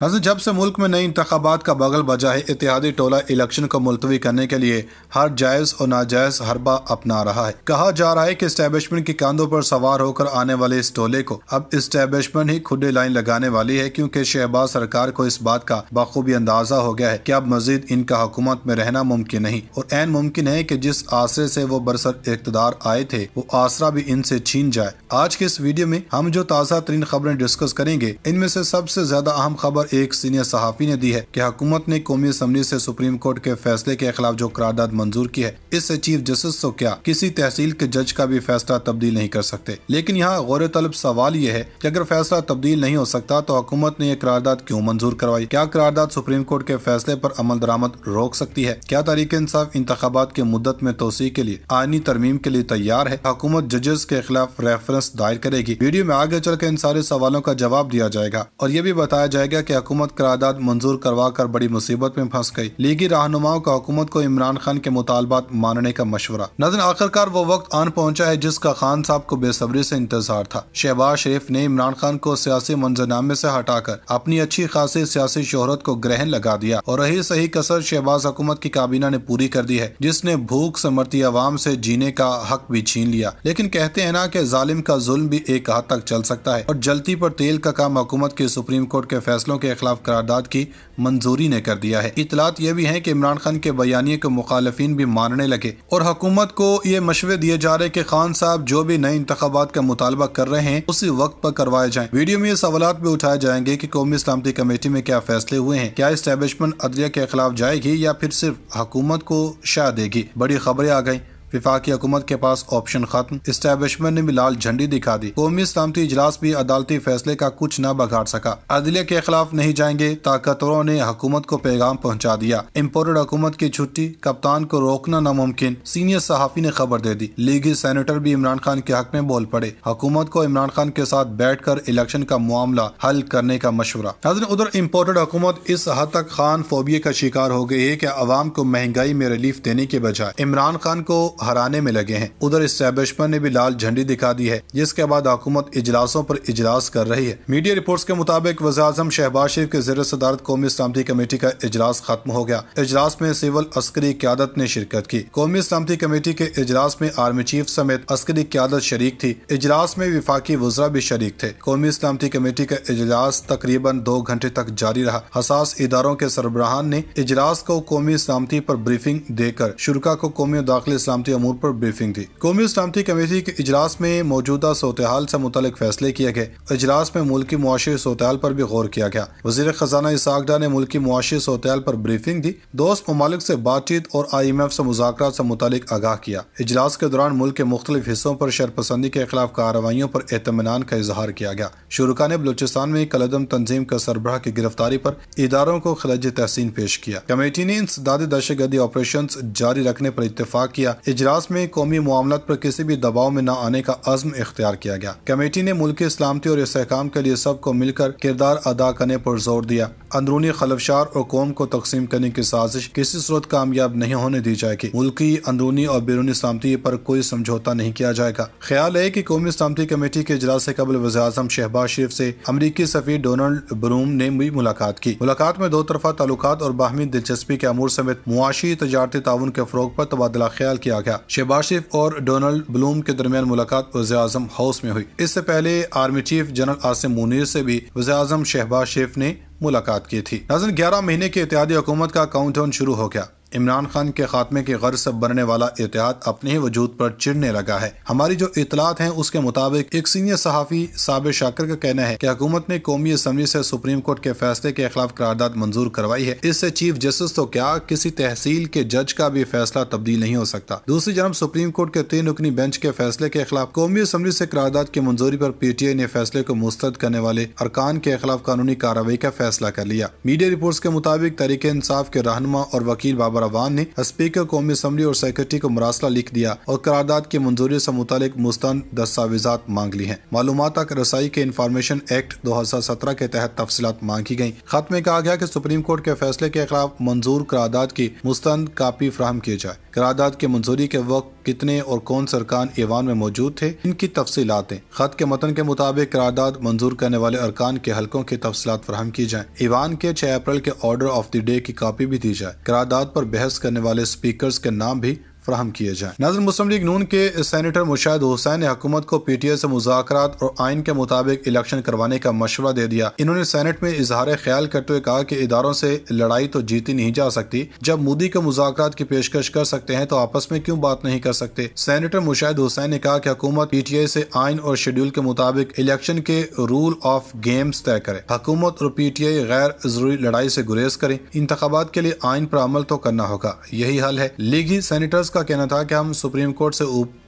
जब से मुल्क में नई इंतखाबात का बगल बजा है, इत्तेहादी टोला इलेक्शन को मुलतवी करने के लिए हर जायज और नाजायज हरबा अपना रहा है। कहा जा रहा है कि इस्टेब्लिशमेंट के कंधों पर सवार होकर आने वाले इस टोले को अब इस्टेब्लिशमेंट ही खुले लाइन लगाने वाली है, क्योंकि शहबाज सरकार को इस बात का बखूबी अंदाजा हो गया है कि अब मजीद इनका हुकूमत में रहना मुमकिन नहीं और ऐन मुमकिन है कि जिस आसरे से वो बरसर इक़्तिदार आए थे वो आसरा भी इनसे छीन जाए। आज के इस वीडियो में हम जो ताज़ा तरीन खबरें डिस्कस करेंगे, इनमें से सबसे ज्यादा अहम खबर एक सीनियर सहाफी ने दी है कि हुकूमत ने कौमी असम्बली से सुप्रीम कोर्ट के फैसले के खिलाफ जो करारदाद मंजूर की है, इससे चीफ जस्टिस तो क्या किसी तहसील के जज का भी फैसला तब्दील नहीं कर सकते। लेकिन यहाँ गौर तलब सवाल ये है कि अगर फैसला तब्दील नहीं हो सकता तो हुकूमत ने यह करारदाद क्यों मंजूर करवाई? क्या करारदाद सुप्रीम कोर्ट के फैसले पर अमल दरामद रोक सकती है? क्या तहरीक इंसाफ इंतखाबात की मुद्दत में तोसी के लिए आईनी तरमीम के लिए तैयार है? हुकूमत जजेस के खिलाफ रेफरेंस दायर करेगी? वीडियो में आगे चल इन सारे सवालों का जवाब दिया जाएगा और ये भी बताया जाएगा कि हुकूमत करारदाद मंजूर करवा कर बड़ी मुसीबत में फंस गई। लीगी रहनुमाओं का हुकूमत को इमरान खान के मुतालबात मानने का मशवरा। नाज़रीन, आखिरकार वो वक्त आन पहुंचा है जिसका खान साहब को बेसब्री से इंतजार था। शहबाज शरीफ ने इमरान खान को सियासी मंजरनामे से हटाकर अपनी अच्छी खासी सियासी शोहरत को ग्रहण लगा दिया और रही सही कसर शहबाज हुकूमत की काबीना ने पूरी कर दी है, जिसने भूख से मरती आवाम से जीने का हक भी छीन लिया। लेकिन कहते हैं ना कि जालिम का जुल्म भी एक हद तक चल सकता है और जलती पर तेल का काम हुकूमत के सुप्रीम कोर्ट के फैसलों के खिलाफ करारदाद की मंजूरी ने कर दिया है। इतलात यह भी है कि इमरान खान के बयानिए को मुखालिफिन भी मानने लगे और हुकूमत को ये मशवरे दिए जा रहे कि खान साहब जो भी नए इंतखाबात का मुतालबा कर रहे हैं उसी वक्त पर करवाए जाएं। वीडियो में ये सवालात भी उठाए जाएंगे कि कौमी सलामती कमेटी में क्या फैसले हुए हैं, क्या इस्टेब्लिशमेंट अदलिया के खिलाफ जाएगी या फिर सिर्फ हुकूमत को शाह देगी। बड़ी खबरें आ गई, विफाकी हुकूमत के पास ऑप्शन खत्म, इस्टेब्लिशमेंट ने भी लाल झंडी दिखा दी। कौमी सलामती इजलास भी अदालती फैसले का कुछ न बगाड़ सका। अदलिया के खिलाफ नहीं जाएंगे, ताकतवरों ने हुकूमत को पैगाम पहुंचा दिया। इम्पोर्टेड हुकूमत की छुट्टी, कप्तान को रोकना नामुमकिन, सीनियर सहाफी ने खबर दे दी। लीगी सेनेटर भी इमरान खान के हक में बोल पड़े। हुकूमत को इमरान खान के साथ बैठ कर इलेक्शन का मामला हल करने का मशवरा। उधर इम्पोर्टेड हुकूमत इस हद तक खान फोबिया का शिकार हो गई है कि अवाम को महंगाई में रिलीफ देने के बजाय इमरान खान को हराने में लगे हैं। उधर इस्टेब्लिशमेंट ने भी लाल झंडी दिखा दी है, जिसके बाद हुकूमत इजलासों पर इजलास कर रही है। मीडिया रिपोर्ट्स के मुताबिक वज़ीर-ए-आज़म शहबाज शरीफ के ज़ेर सदारत कौमी सलामती कमेटी का इजलास खत्म हो गया। इजलास में सिविल अस्करी क़यादत ने शिरकत की। कौमी सलामती कमेटी के इजलास में आर्मी चीफ समेत अस्करी क़यादत शरीक थी। इजलास में विफाकी वज़रा भी शरीक थे। कौमी सलामती कमेटी का इजलास तकरीबन 2 घंटे तक जारी रहा। हसास इदारों के सरबराहान ने इजलास को कौमी सलामती पर ब्रीफिंग देकर शुरका को कौमी दाखिली सलामती अमूर पर ब्रीफिंग थी। कौमी सलामती कमेटी के इजलास में मौजूदा सूरत-ए-हाल से मुतालिक फैसले किए गए। इजलास में मुल्की मुआशी सूरत-ए-हाल पर भी गौर किया गया। वज़ीर खजाना इसाक डार ने मुल्की मुआशी सूरत-ए-हाल पर ब्रीफिंग दी। दोस्त ममालिक से बातचीत और IMF से मुज़ाकरात से मुतालिक आगाह किया। इजलास के दौरान मुल्क के मुख्तलिफ हिस्सों पर शरपसंदी के खिलाफ कार्रवाइयों पर एतमानान का इजहार किया गया। शुरुका ने बलूचिस्तान में कलदम तंजीम का सरबराह की गिरफ्तारी पर इदारों को खिलाफ तहसीन पेश किया। कमेटी ने इंसदादी दहशतगर्दी ऑपरेशन जारी रखने पर इत्तेफाक किया। इजलास में कौमी मामलात पर किसी भी दबाव में न आने का अज़्म इख्तियार किया गया। कमेटी ने मुल्की सलामती और इस्तेहकाम के लिए सबको मिलकर किरदार अदा करने पर जोर दिया। अंदरूनी खलफशार और कौम को तकसीम करने की साजिश किसी सूरत कामयाब नहीं होने दी जाएगी। मुल्की अंदरूनी और बैरूनी सलामती पर कोई समझौता नहीं किया जाएगा। ख्याल है कि कौमी सलामती कमेटी के इजलास से कबल वज़ीर-ए-आज़म शहबाज शरीफ से अमरीकी सफीर डोनाल्ड ब्लूम ने भी मुलाकात की। मुलाकात में दो तरफा ताल्लुकात और बाहमी दिलचस्पी के अमूर समेत मुआशी तजारती ताउन के फ़रोग पर तबादला ख्याल किया गया। शहबाज शरीफ और डोनाल्ड ब्लूम के दरमियान मुलाकात वज़ीर-ए-आज़म हाउस में हुई। इससे पहले army chief general Asim Munir से भी वज़ीर-ए-आज़म शहबाज शरीफ ने मुलाकात की थी। 11 महीने की इत्तेहादी हुकूमत का काउंटडाउन शुरू हो गया। इमरान खान के खात्मे की गर्ज से बनने वाला इत्तेहाद अपने ही वजूद पर चिढ़ने लगा है। हमारी जो इतलात हैं उसके मुताबिक एक सीनियर सहाफी साबिर शाकिर का कहना है कि हुकूमत ने कौमी असम्बली से सुप्रीम कोर्ट के फैसले के खिलाफ करारदाद मंजूर करवाई है। इससे चीफ जस्टिस तो क्या किसी तहसील के जज का भी फैसला तब्दील नहीं हो सकता। दूसरी जानब सुप्रीम कोर्ट के 3 रुकनी बेंच के फैसले के खिलाफ कौमी असम्बली से करारदाद की मंजूरी पर PTI ने फैसले को मुस्तरद करने वाले अरकान के खिलाफ कानूनी कार्रवाई का फैसला कर लिया। मीडिया रिपोर्ट्स के मुताबिक तहरीक इंसाफ के रहनुमा और वकील बाबर बाबर अवान ने स्पीकर कौमी असम्बली और सेक्रेटरी को मरासला लिख दिया और करारदाद की मंजूरी से मुतालिक मुस्तंद दस्तावेजात मांग ली हैं। मालूमात तक रसाई के इंफॉर्मेशन एक्ट 2017 के तहत तफसीलात मांगी गयी। खत में कहा गया कि सुप्रीम कोर्ट के फैसले के खिलाफ मंजूर करारदाद की मुस्तंद कापी फराहम की जाए। करारदाद की मंजूरी के वक्त कितने और कौन से अरकान ईवान में मौजूद थे, इनकी तफसीलात हैं। खत के मतन के मुताबिक करारदाद मंजूर करने वाले अरकान के हलकों की तफसीलात फराहम की जाए। ईवान के 6 अप्रैल के ऑर्डर ऑफ द डे की कॉपी भी दी जाए। करारदाद पर बहस करने वाले स्पीकर्स के नाम भी फराहम किए जाए। नाज़रीन, मुस्लिम लीग नून के सेनेटर मुशाहिद हुसैन ने हुकूमत को पीटीआई से मुज़ाकरात और आइन के मुताबिक इलेक्शन करवाने का मशवरा दे दिया। इन्होंने सेनेट में इजहार ख्याल करते हुए कहा कि इदारों से लड़ाई तो जीती नहीं जा सकती। जब मोदी को मुज़ाकरात की पेशकश कर सकते हैं तो आपस में क्यों बात नहीं कर सकते। सेनेटर मुशाहिद हुसैन ने कहा कि हुकूमत पीटीआई से आइन और शेड्यूल के मुताबिक इलेक्शन के रूल ऑफ गेम्स तय करे। हुकूमत और पीटीआई गैर जरूरी लड़ाई से गुरेज करें। इंतखाबात के लिए आइन पर अमल तो करना होगा, यही हल है। लीगी सेनेटर्स का कहना था कि हम सुप्रीम कोर्ट से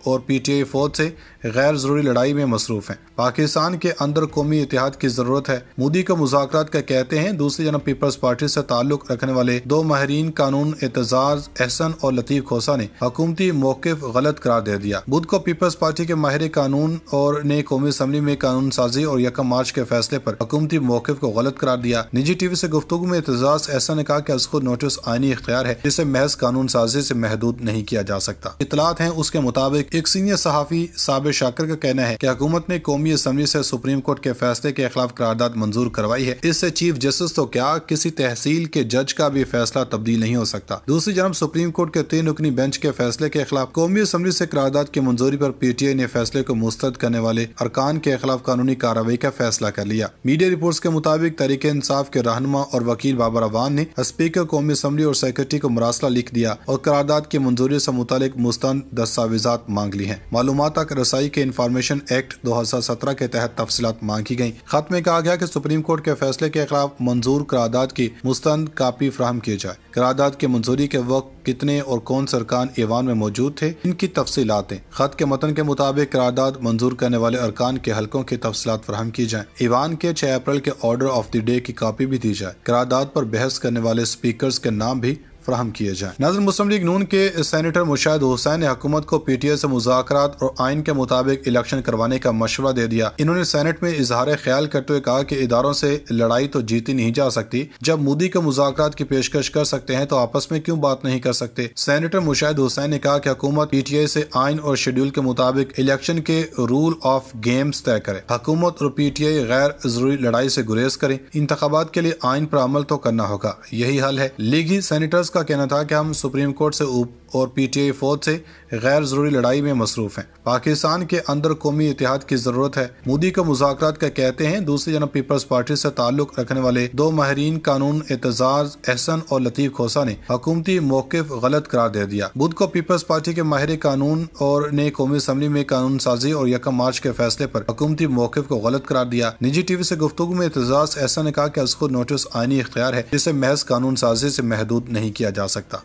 और पीटीआई फौज से गैर जरूरी लड़ाई में मसरूफ हैं। पाकिस्तान के अंदर कौमी इत्तेहाद की जरूरत है। मोदी को मुज़ाकरात का कहते हैं। दूसरी जनब पीपल्स पार्टी से ताल्लुक रखने वाले 2 माहिरीन कानून एतजाज एहसन और लतीफ खोसा ने हुकूमती मौक़िफ़ गलत करार दे दिया। बुध को पीपल्स पार्टी के माहिर कानून और ने कौमी असम्बली में कानून साजी और 1 मार्च के फैसले पर हुकूमती मौक़िफ़ को गलत करार दिया। निजी टीवी से गुफ्तगू में एतजाज एहसन ने कहा कि उसको नोटिस आईनी इख्तियार है जिसे महज कानून साजी से महदूद नहीं किया जा सकता। इतलात हैं उसके मुताबिक एक सीनियर सहाफ़ी साबिर शाकिर का कहना है कि हुकूमत ने कौमी असम्बली से सुप्रीम कोर्ट के फैसले के खिलाफ करारदाद मंजूर करवाई है। इससे चीफ जस्टिस तो क्या किसी तहसील के जज का भी फैसला तब्दील नहीं हो सकता। दूसरी जानब सुप्रीम कोर्ट के 3 रुकनी बेंच के फैसले के खिलाफ कौमी असम्बली से करारदाद की मंजूरी पर पीटीआई ने फैसले को मुस्तरद करने वाले अरकान के खिलाफ कानूनी कार्रवाई का फैसला कर लिया। मीडिया रिपोर्ट्स के मुताबिक तहरीक इंसाफ के रहनुमा और वकील बाबर अवान ने स्पीकर कौमी असम्बली और सेक्रेटरी को मरासला लिख दिया और करारदाद की मंजूरी से मुतालिक मुस्तंद दस्तावेजात मांग ली हैं। मालूमात तक रसाई के इंफॉर्मेशन एक्ट 2017 के तहत तफसीलात मांगी गयी। खत में कहा गया कि सुप्रीम कोर्ट के फैसले के खिलाफ मंजूर करारदाद की मुस्तंद कापी फराहम की जाए। करारदाद की मंजूरी के वक्त कितने और कौन से अरकान ईवान में मौजूद थे, इनकी तफसीलात हैं। खत के मतन के मुताबिक करारदाद मंजूर करने वाले अरकान के हलकों की तफसीलात फराहम की जाए। ईवान के 6 अप्रैल के ऑर्डर ऑफ द डे की कॉपी भी दी जाए। करारदाद पर बहस करने वाले स्पीकर्स के नाम भी फराहम किए जाए। नाज़रीन, मुस्लिम लीग नून के सेनेटर मुशाहिद हुसैन ने हुकूमत को पीटीआई से मुज़ाकरात और आइन के मुताबिक इलेक्शन करवाने का मशवरा दे दिया। इन्होंने सेनेट में इजहार ख्याल करते हुए कहा कि इदारों से लड़ाई तो जीती नहीं जा सकती। जब मोदी को मुज़ाकरात की पेशकश कर सकते हैं तो आपस में क्यों बात नहीं कर सकते। सेनेटर मुशाहिद हुसैन ने कहा कि हुकूमत पीटीआई से आइन और शेड्यूल के मुताबिक इलेक्शन के रूल ऑफ गेम्स तय करे। हुकूमत और पीटीआई गैर जरूरी लड़ाई से गुरेज करें। इंतखाबात के लिए आइन पर अमल तो करना होगा, यही हल है। लीगी सेनेटर्स का कहना था कि हम सुप्रीम कोर्ट से और पीटीआई फौज से गैर जरूरी लड़ाई में मसरूफ हैं। पाकिस्तान के अंदर कौमी इत्तेहाद की जरूरत है। मोदी को मुज़ाकरात का कहते हैं। दूसरी जनब पीपल्स पार्टी से ताल्लुक रखने वाले 2 माहिरीन कानून एतजाज एहसन और लतीफ खोसा ने हुकूमती मौक़िफ़ गलत करार दे दिया। बुध को पीपल्स पार्टी के माहिर कानून और ने कौमी असम्बली में कानून साजी और 1 मार्च के फैसले पर हुकूमती मौक़िफ़ को गलत करार दिया। निजी टीवी से गुफ्तगू में एतजाज एहसन ने कहा कि उसको नोटिस आईनी इख्तियार है जिसे महज कानून साजी से महदूद नहीं किया जा सकता।